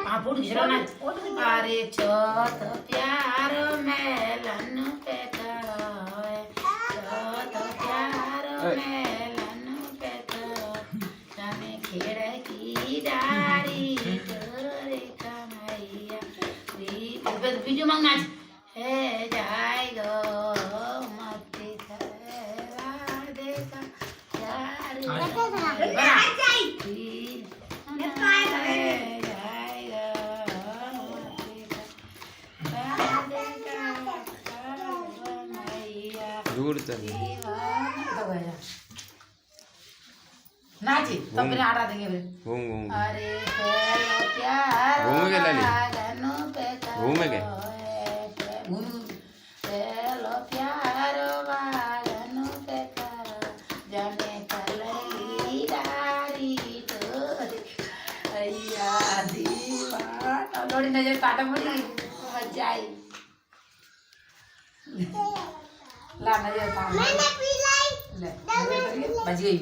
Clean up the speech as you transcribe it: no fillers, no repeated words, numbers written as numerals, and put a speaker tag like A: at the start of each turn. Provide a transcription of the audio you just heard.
A: हाँ फूट घिसरो ना अरे चौथ प्यार मेलन पे करोए चौथ प्यार मेलन पे करो जाने खेड़ की डारी तोरे कमैया वीडियो मांगना है जाएगा मत देखा यार
B: दूर चल
A: नाची तब मेरे आड़ा देंगे फिर
B: घूम घूम
A: अरे प्यार
B: घूम के लाली घूम के
A: लो प्यार वागनु पे करो जाने कलई डारी तोरे अय्या दीवाना लोड़ी नजर काटा पड़ी मजा आई ला नजर काटा ले बच गई